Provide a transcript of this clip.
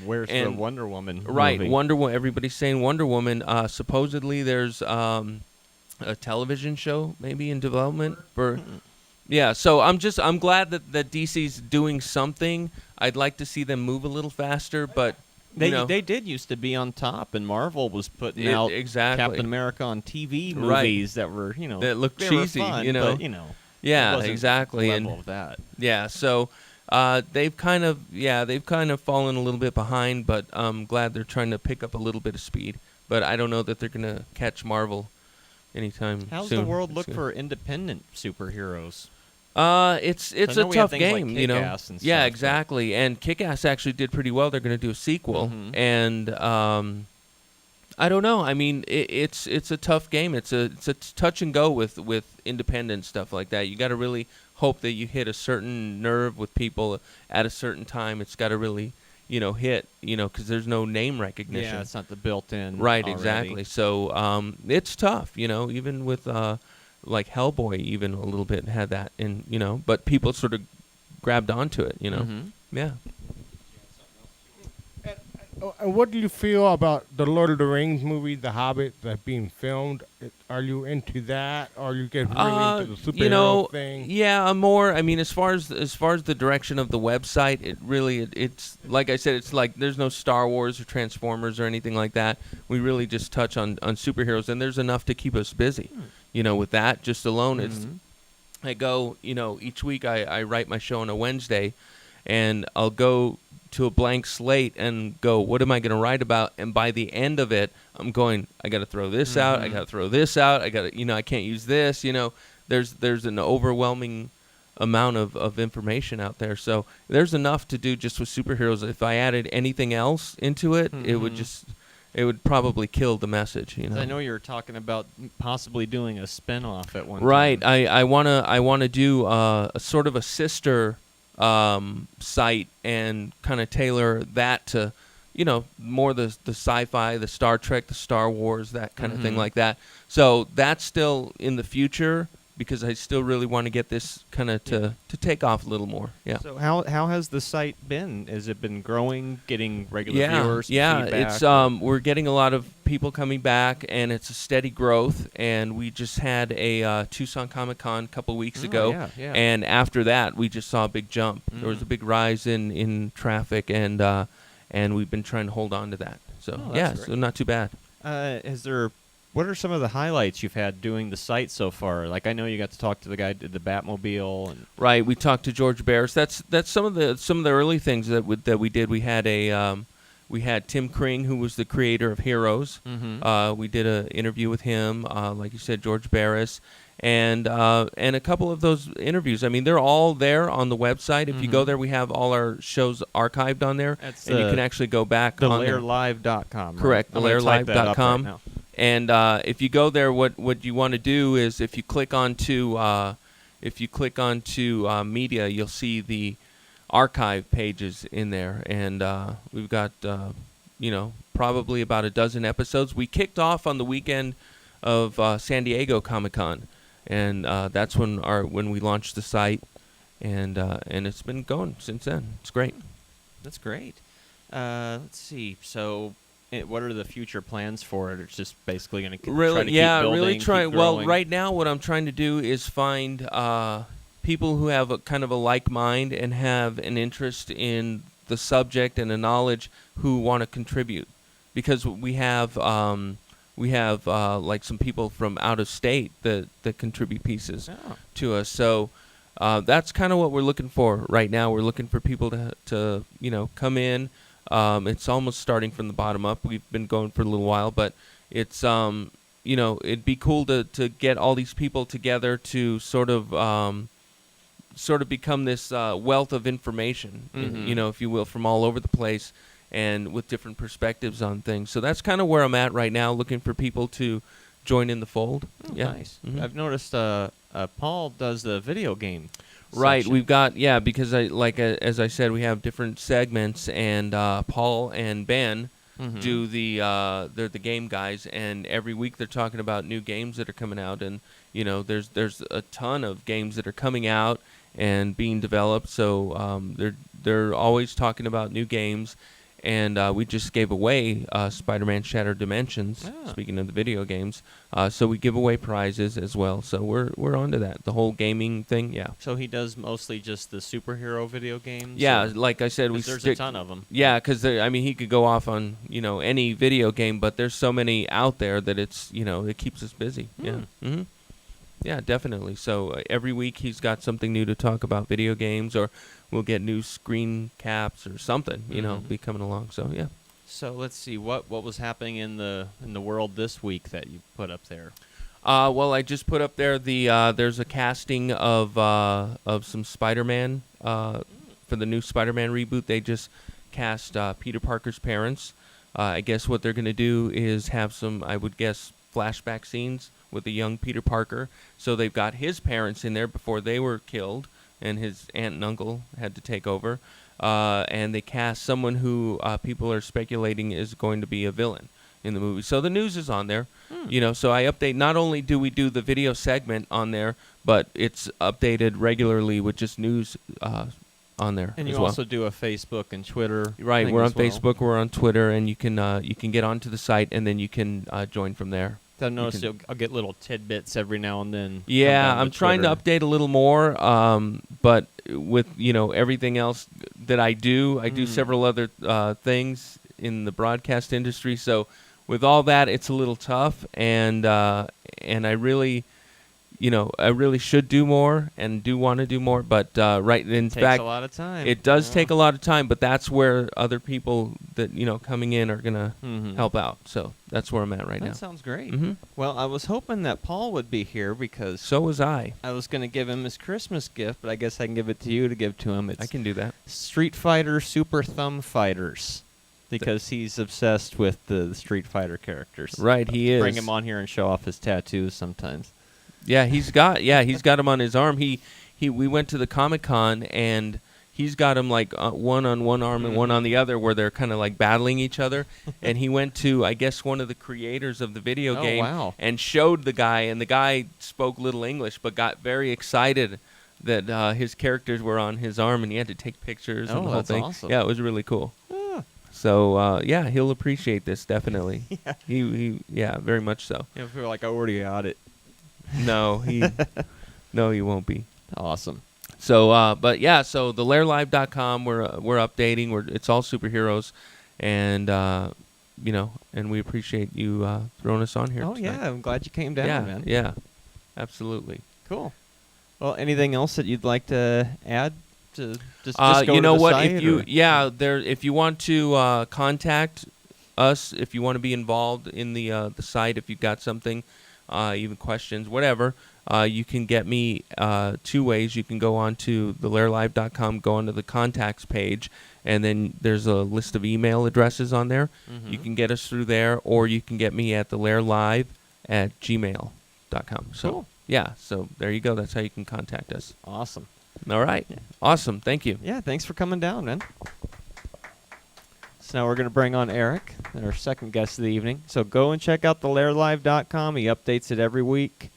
Where's the Wonder Woman Right, movie? Wonder Woman. Everybody's saying Wonder Woman. Supposedly, there's a television show maybe in development for. Yeah, so I'm glad that DC's doing something. I'd like to see them move a little faster, but They did used to be on top, and Marvel was putting out exactly Captain America on TV right movies that were that look they cheesy, were fun, but it Yeah, wasn't exactly, the level and of that. yeah, so they've kind of fallen a little bit behind, but I'm glad they're trying to pick up a little bit of speed. But I don't know that they're gonna catch Marvel anytime How's soon. the world look for independent superheroes? It's a we have tough things like game, Kick-Ass and Yeah, stuff, exactly. And Kick-Ass actually did pretty well. They're going to do a sequel, and I don't know. I mean, it's a tough game. It's a touch and go with independent stuff like that. You got to really hope that you hit a certain nerve with people at a certain time. It's got to really hit because there's no name recognition. Yeah, it's not the built-in. Right, already. exactly. So it's tough, even with like Hellboy, even a little bit had that, and but people sort of grabbed onto it, Yeah. And what do you feel about the Lord of the Rings movie, The Hobbit, that's being filmed? Are you into that, or you get really into the superhero thing? Yeah, I'm more. I mean, as far as the direction of the website, it's like I said, it's like there's no Star Wars or Transformers or anything like that. We really just touch on superheroes, and there's enough to keep us busy. With that just alone, it's. I go, each week I write my show on a Wednesday, and I'll go to a blank slate and go, what am I going to write about? And by the end of it, I'm going, I got to throw this out. I got to throw this out. I got to, I can't use this. There's an overwhelming amount of information out there. So there's enough to do just with superheroes. If I added anything else into it, it would probably kill the message. I know you're talking about possibly doing a spinoff at one right. time. I wanna do a sort of a sister site and kind of tailor that to more the sci-fi, the Star Trek, the Star Wars, that kind of thing like that. So that's still in the future because I still really want to get this kind of to take off a little more. Yeah. So how has the site been? Has it been growing, getting regular viewers? Yeah, feedback? it's we're getting a lot of people coming back, and it's a steady growth. And we just had a Tucson Comic Con a couple weeks ago, and after that, we just saw a big jump. There was a big rise in traffic, and we've been trying to hold on to that. So so not too bad. What are some of the highlights you've had doing the site so far? Like, I know you got to talk to the guy who did the Batmobile, and right. We talked to George Barris. That's some of the early things that we did. We had we had Tim Kring, who was the creator of Heroes. We did an interview with him, like you said, George Barris, and a couple of those interviews. I mean, they're all there on the website. If you go there, we have all our shows archived on there, and you can actually go back on TheLairLive.com. Correct, TheLairLive.com. Right. And if you go there, what you want to do is if you click onto media, you'll see the archive pages in there, and we've got probably about a dozen episodes. We kicked off on the weekend of San Diego Comic-Con, and that's when we launched the site, and it's been going since then. It's great. That's great. Let's see. So, what are the future plans for it? It's just basically going to try to keep building, really trying. Well, growing? right now, what I'm trying to do is find people who have a kind of a like mind and have an interest in the subject and a knowledge who want to contribute, because we have like some people from out of state that contribute pieces to us. So that's kind of what we're looking for right now. We're looking for people to come in. It's almost starting from the bottom up. We've been going for a little while, but it's it'd be cool to get all these people together to sort of become this wealth of information, if you will, from all over the place and with different perspectives on things. So that's kind of where I'm at right now, looking for people to join in the fold. Nice. I've noticed Paul does the video game. Right, section. we've got because as I said, we have different segments, and Paul and Ben do they're the game guys, and every week they're talking about new games that are coming out, and there's a ton of games that are coming out and being developed, so they're always talking about new games, and we just gave away Spider-Man Shattered Dimensions. Ah. Speaking of the video games, so we give away prizes as well. So we're onto that. The whole gaming thing, yeah. So he does mostly just the superhero video games. Yeah, or- like I said, we 'cause there's stick. a ton of them. Yeah, because I mean, he could go off on any video game, but there's so many out there that it's it keeps us busy. Yeah. Mm-hmm. Yeah, definitely. So every week he's got something new to talk about video games, or we'll get new screen caps or something, be coming along. So yeah. So let's see what was happening in the world this week that you put up there. Well, I just put up there there's a casting of some Spider-Man for the new Spider-Man reboot. They just cast Peter Parker's parents. I guess what they're going to do is have some, I would guess, flashback scenes with the young Peter Parker. So they've got his parents in there before they were killed, and his aunt and uncle had to take over. And they cast someone who people are speculating is going to be a villain in the movie. So the news is on there. So I update. Not only do we do the video segment on there, but it's updated regularly with just news on there And as you well. also do a Facebook and Twitter. Right, thing we're on as well. Facebook, we're on Twitter, and you can get onto the site, and then you can join from there. So I've noticed I'll get little tidbits every now and then. Yeah, come down I'm trying to Twitter. update a little more, but with everything else that I do several other things in the broadcast industry. So with all that, it's a little tough, and I really. I really should do more and do want to do more, but right in Takes fact, a lot of time. it does take a lot of time. But that's where other people that coming in are gonna help out. So that's where I'm at right now. That sounds great. Mhm. Well, I was hoping that Paul would be here because So was I. I was going to give him his Christmas gift, but I guess I can give it to you to give to him. It's I can do that. Street Fighter Super Thumb Fighters because he's obsessed with the Street Fighter characters. Right, he is. Bring him on here and show off his tattoos sometimes. Yeah, he's got him on his arm. We went to the Comic-Con and he's got him like one on one arm and one on the other, where they're kind of like battling each other. And he went to, I guess, one of the creators of the video game and showed the guy, and the guy spoke little English but got very excited that his characters were on his arm, and he had to take pictures and the whole that's thing. awesome. Yeah, it was really cool. Ah. So he'll appreciate this definitely. Yeah. He very much so. I feel like I already got it. No, he won't be. Awesome. So, but yeah, so the lairlive.com, we're updating. It's all superheroes, and and we appreciate you throwing us on here. Oh, tonight. yeah. I'm glad you came down, man. Yeah, absolutely. Cool. Well, anything else that you'd like to add? To just go you know to the what? site, If you want to contact us, if you want to be involved in the site, if you've got something, even questions, whatever, you can get me two ways. You can go on to thelairlive.com, go onto the contacts page, and then there's a list of email addresses on there. You can get us through there, or you can get me at thelairlive@gmail.com. So, Cool. yeah, so there you go. That's how you can contact us. Awesome. All right. Yeah. Awesome. Thank you. Yeah, thanks for coming down, man. So now we're going to bring on Eric, our second guest of the evening. So go and check out thelairlive.com. He updates it every week.